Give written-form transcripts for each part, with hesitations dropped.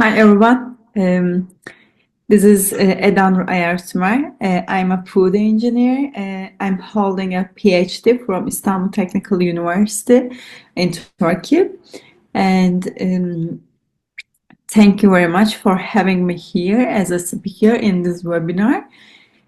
Hi everyone. This is Ayar Sümer. I'm a food engineer. I'm holding a PhD from Istanbul Technical University in Turkey. And thank you very much for having me here as a speaker in this webinar.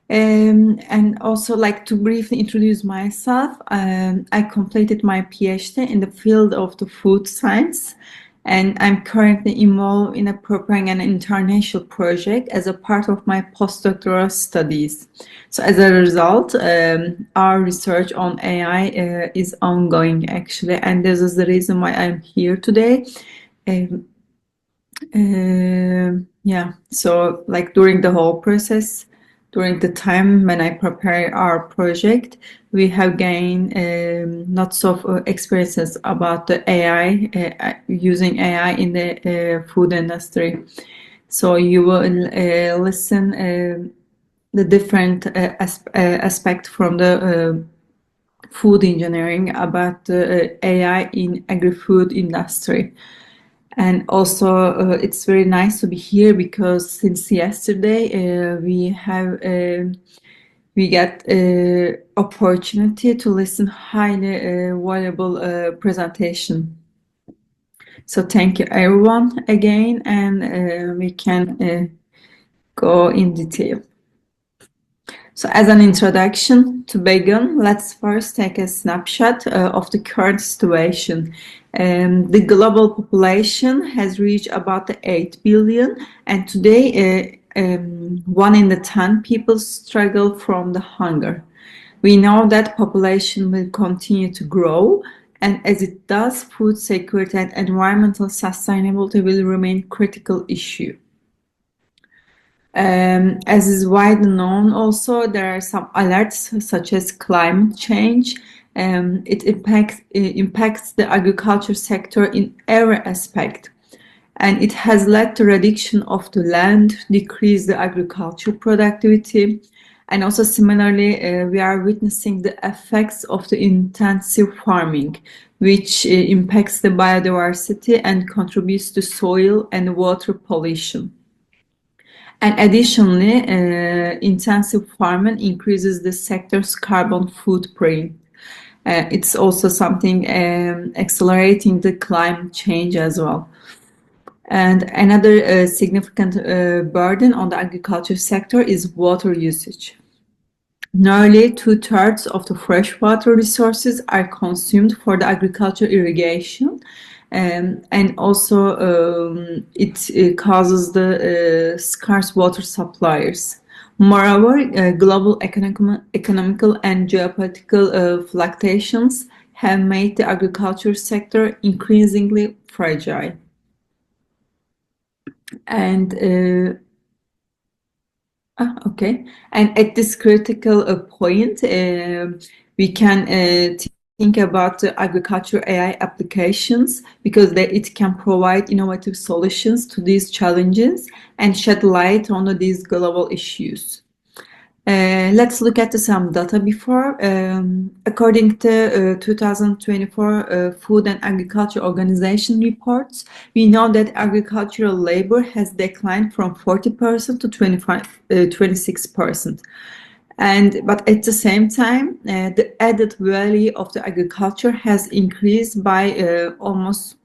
And also like to briefly introduce myself. I completed my PhD in the field of the food science, and I'm currently involved in preparing an international project as a part of my postdoctoral studies. So as a result, our research on AI is ongoing actually, and this is the reason why I'm here today. Yeah, so like during the whole process, during the time when I prepare our project, we have gained lots of experiences about the AI, using AI in the food industry. So you will listen the different aspect from the food engineering about the AI in agri-food industry. And also, it's very nice to be here because since yesterday we got opportunity to listen highly valuable presentation. So thank you everyone again, and we can go in detail. So as an introduction to begin, let's first take a snapshot of the current situation. The global population has reached about 8 billion, and today 1 in 10 people struggle from the hunger. We know that population will continue to grow, and as it does, food security and environmental sustainability will remain critical issue. As is widely known also, there are some alerts such as climate change. It impacts the agriculture sector in every aspect. And it has led to reduction of the land, decrease the agricultural productivity. And also similarly, we are witnessing the effects of the intensive farming, which impacts the biodiversity and contributes to soil and water pollution. And additionally, intensive farming increases the sector's carbon footprint. It's also something accelerating the climate change as well. And another significant burden on the agriculture sector is water usage. Nearly 2/3 of the freshwater resources are consumed for the agriculture irrigation, and also it causes the scarce water supplies. Moreover, global economical and geopolitical fluctuations have made the agriculture sector increasingly fragile. And okay. And at this critical point, we can think about the agriculture AI applications because it can provide innovative solutions to these challenges and shed light on these global issues. Let's look at some data before. According to 2024 Food and Agriculture Organization reports, we know that agricultural labor has declined from 40% to 26%. But at the same time, the added value of the agriculture has increased by almost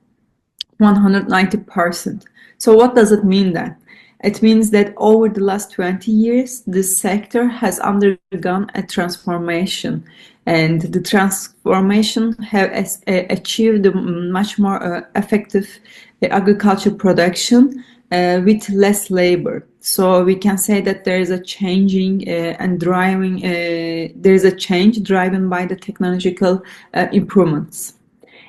190%. So what does it mean then? It means that over the last 20 years, this sector has undergone a transformation, and the transformation has achieved much more effective agriculture production with less labor. So we can say that there is a changing and driving. There is a change driven by the technological improvements.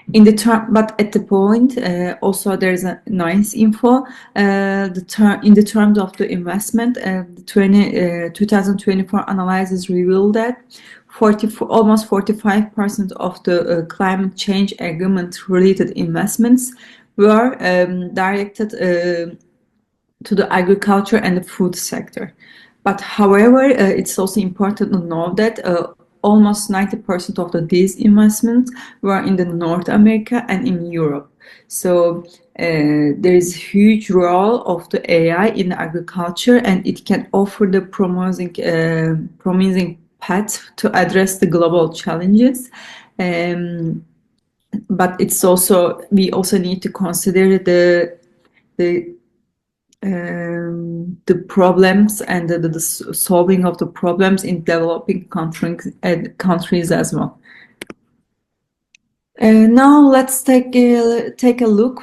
But at the point, also there's a nice info. In the terms of the investment, the 2024 analysis revealed that almost 45% of the climate change agreement-related investments were directed to the agriculture and the food sector. But however, it's also important to know that almost 90% of these investments were in the North America and in Europe. So There is a huge role of the AI in agriculture, and it can offer the promising path to address the global challenges. But we also need to consider the problems and the solving of the problems in developing countries as well. Now let's take a look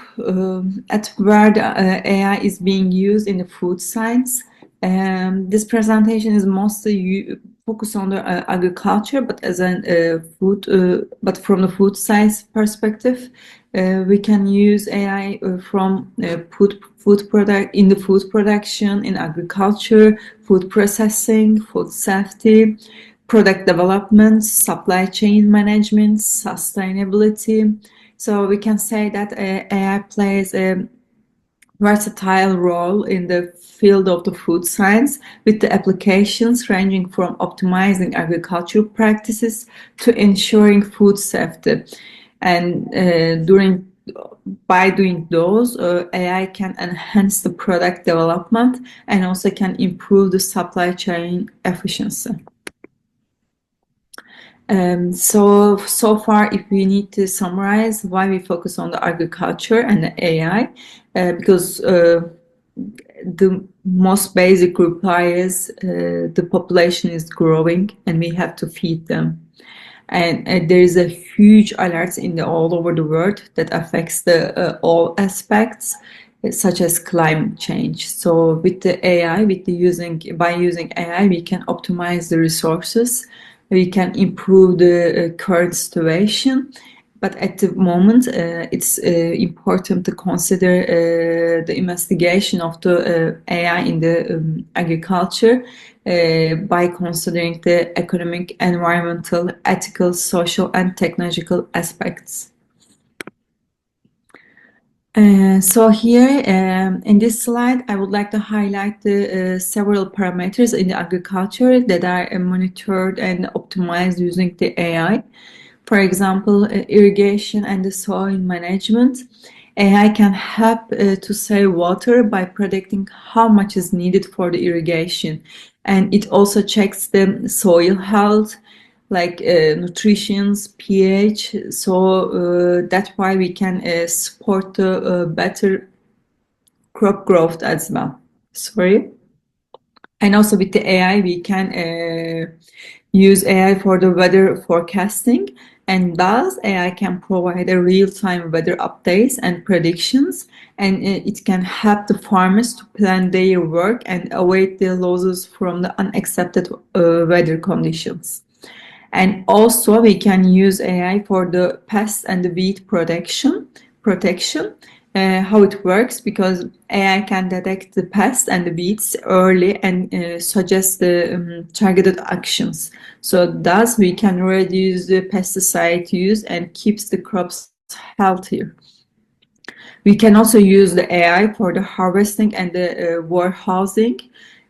at where the AI is being used in the food science. This presentation is mostly focused on the agriculture, but but from the food science perspective, we can use AI from food product in the food production, in agriculture, food processing, food safety, product development, supply chain management, sustainability. So we can say that AI plays a versatile role in the field of the food science, with the applications ranging from optimizing agricultural practices to ensuring food safety. And by doing those, AI can enhance the product development and also can improve the supply chain efficiency. So far, if we need to summarize why we focus on the agriculture and the AI, because the most basic requires the population is growing and we have to feed them. And there is a huge alert all over the world that affects the all aspects, such as climate change. So with the AI, by using AI, we can optimize the resources, we can improve the current situation. But at the moment, it's important to consider the investigation of the AI in the agriculture by considering the economic, environmental, ethical, social, and technological aspects. So here in this slide, I would like to highlight the several parameters in the agriculture that are monitored and optimized using the AI. For example, irrigation and the soil management. AI can help to save water by predicting how much is needed for the irrigation. And it also checks the soil health, like nutrition, pH. So that's why we can support the better crop growth as well. Sorry. And also with the AI, we can use AI for the weather forecasting, and thus AI can provide a real-time weather updates and predictions, and it can help the farmers to plan their work and avoid the losses from the unaccepted weather conditions. And also we can use AI for the pest and the weed protection. How it works, because AI can detect the pests and the weeds early and suggest the targeted actions. So thus we can reduce the pesticide use and keeps the crops healthier. We can also use the AI for the harvesting and the warehousing.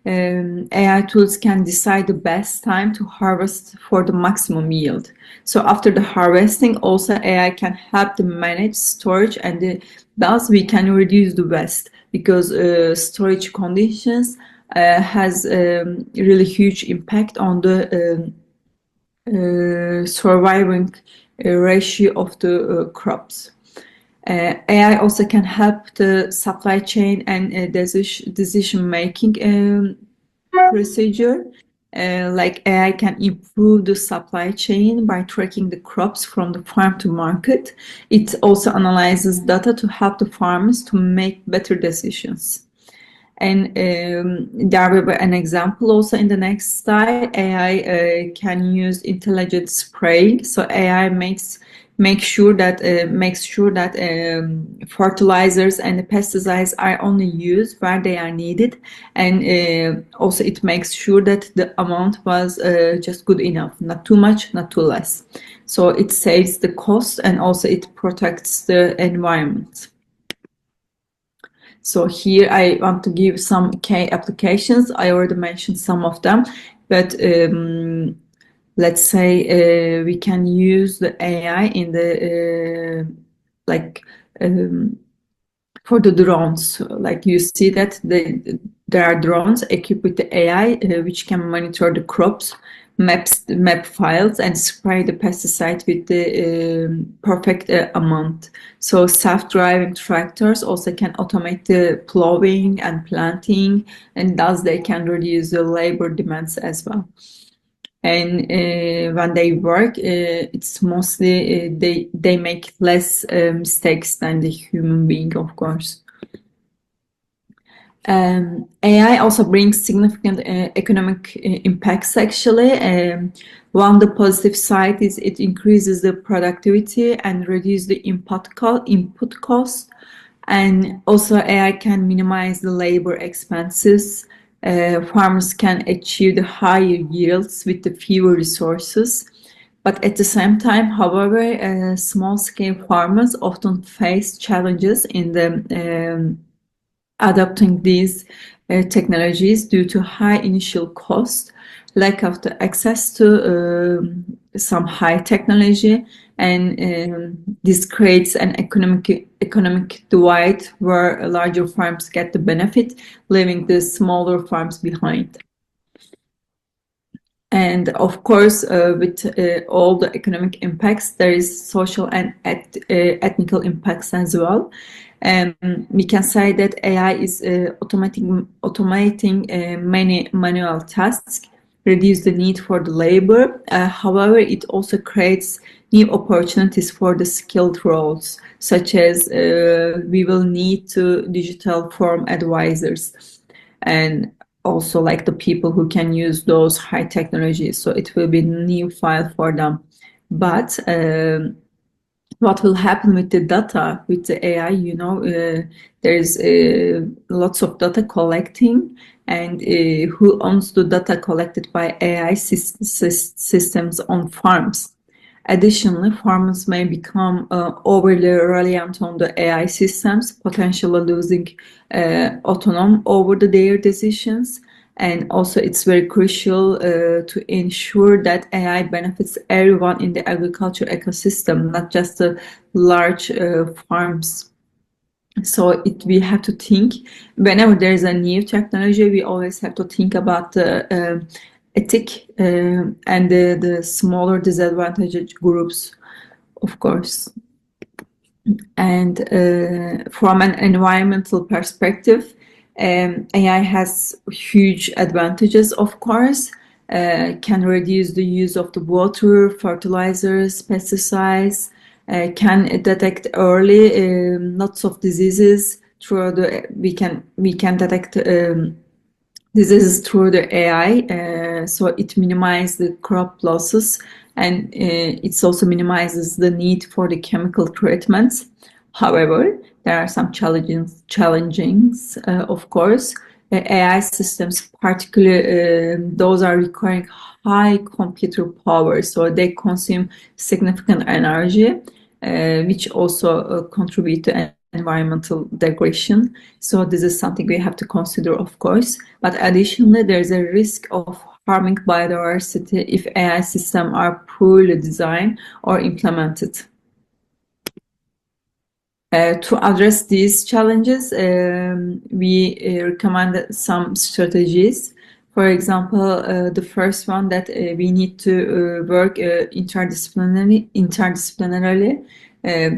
AI tools can decide the best time to harvest for the maximum yield. So after the harvesting, also AI can help to manage storage, and thus we can reduce the waste, because storage conditions has really huge impact on the surviving ratio of the crops. AI also can help the supply chain and decision-making procedure. Like AI can improve the supply chain by tracking the crops from the farm to market. It also analyzes data to help the farmers to make better decisions. And there will be an example also in the next slide. AI can use intelligent spraying. So AI makes sure that fertilizers and pesticides are only used where they are needed, and also it makes sure that the amount was just good enough, not too much, not too less. So it saves the cost and also it protects the environment. So here I want to give some key applications. I already mentioned some of them, but let's say we can use the AI in the For the drones, like you see that there are drones equipped with the AI, which can monitor the crops, map files, and spray the pesticide with the perfect amount. So self-driving tractors also can automate the plowing and planting, and thus they can reduce the labor demands as well. And when they work, it's mostly they make less mistakes than the human being, of course. AI also brings significant economic impacts actually. One, the positive side is it increases the productivity and reduces the input cost. And also AI can minimize the labor expenses. Farmers can achieve the higher yields with the fewer resources. But at the same time, however, small-scale farmers often face challenges in the adopting these technologies due to high initial cost, lack of the access to some high technology, and this creates an economic divide where larger farms get the benefit, leaving the smaller farms behind. And of course, with all the economic impacts, there is social and ethnical impacts as well. We can say that AI is automating many manual tasks, reduce the need for the labor. However, it also creates new opportunities for the skilled roles, such as we will need to digital farm advisors, and also like the people who can use those high technologies. So it will be new file for them. But what will happen with the data, with the AI, there's lots of data collecting, and who owns the data collected by AI systems on farms. Additionally, farmers may become overly reliant on the AI systems, potentially losing autonomy over their decisions. And also, it's very crucial to ensure that AI benefits everyone in the agriculture ecosystem, not just the large farms. So we have to think, whenever there is a new technology, we always have to think about the ethic and the smaller disadvantaged groups, of course. And from an environmental perspective, AI has huge advantages, of course. Can reduce the use of the water, fertilizers, pesticides, can detect early lots of diseases through we can detect diseases through the AI, so it minimizes the crop losses, and it also minimizes the need for the chemical treatments. However, there are some challengings, of course. AI systems, particularly those are requiring high computer power, so they consume significant energy, which also contribute to environmental degradation. So this is something we have to consider, of course. But additionally, there's a risk of harming biodiversity if AI systems are poorly designed or implemented. To address these challenges, we recommend some strategies. For example, the first one that we need to work interdisciplinarily.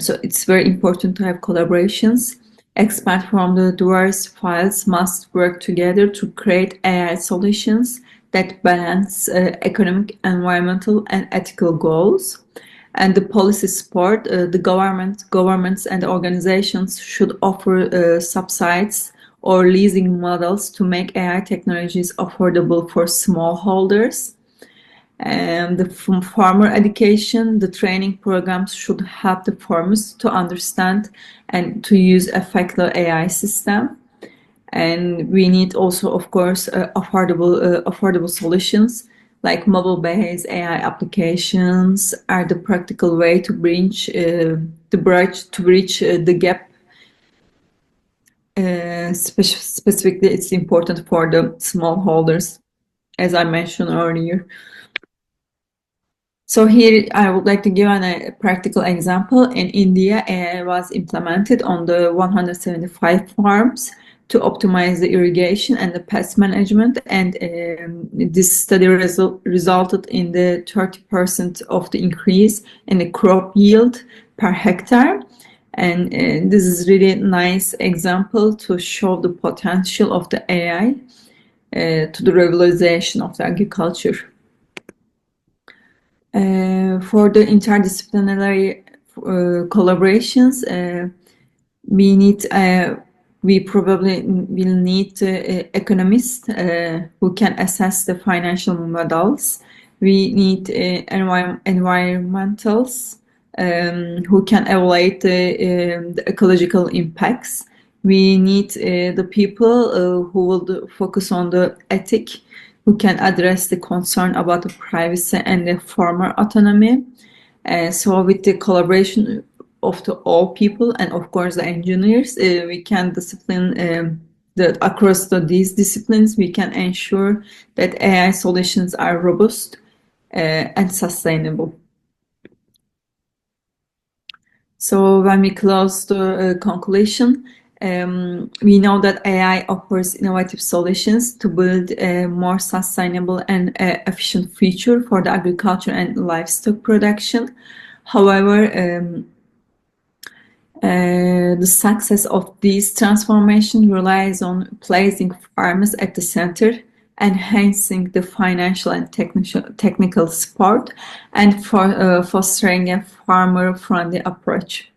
So it's very important to have collaborations. Experts from the diverse fields must work together to create AI solutions that balance economic, environmental, and ethical goals. And the policy support, the governments and organizations should offer subsidies or leasing models to make AI technologies affordable for smallholders. And the farmer education, the training programs should help the farmers to understand and to use effective AI system. And we need also, of course, affordable solutions like mobile-based AI applications are the practical way to bridge the gap. Specifically, it's important for the smallholders, as I mentioned earlier. So here I would like to give a practical example. In India, AI was implemented on the 175 farms to optimize the irrigation and the pest management, and this study resulted in the 30% of the increase in the crop yield per hectare. And this is really nice example to show the potential of the AI to the revolutionization of the agriculture. For the interdisciplinary collaborations, we probably will need economists who can assess the financial models. We need environmentals who can evaluate the ecological impacts. We need the people who will focus on the ethic, who can address the concern about the privacy and the farmer autonomy. So with the collaboration of all people and of course the engineers, we can discipline across these disciplines, we can ensure that AI solutions are robust and sustainable. So when we close the conclusion, we know that AI offers innovative solutions to build a more sustainable and efficient future for the agriculture and livestock production. However, the success of this transformation relies on placing farmers at the center, enhancing the financial and technical support, and fostering a farmer-friendly approach.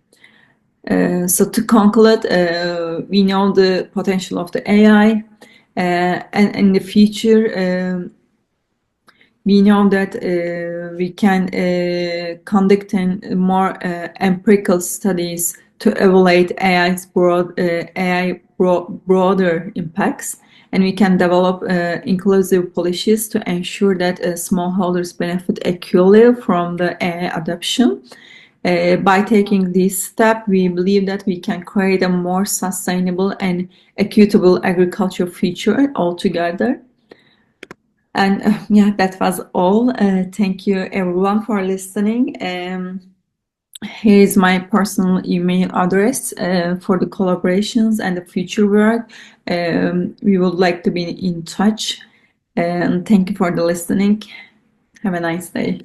So to conclude, we know the potential of the AI, and in the future, we know that we can conduct more empirical studies to evaluate AI's broader impacts, and we can develop inclusive policies to ensure that smallholders benefit equally from the AI adoption. By taking this step, we believe that we can create a more sustainable and equitable agriculture future altogether. And yeah, that was all. Thank you everyone for listening. Here is my personal email address for the collaborations and the future work. We would like to be in touch. And thank you for the listening. Have a nice day.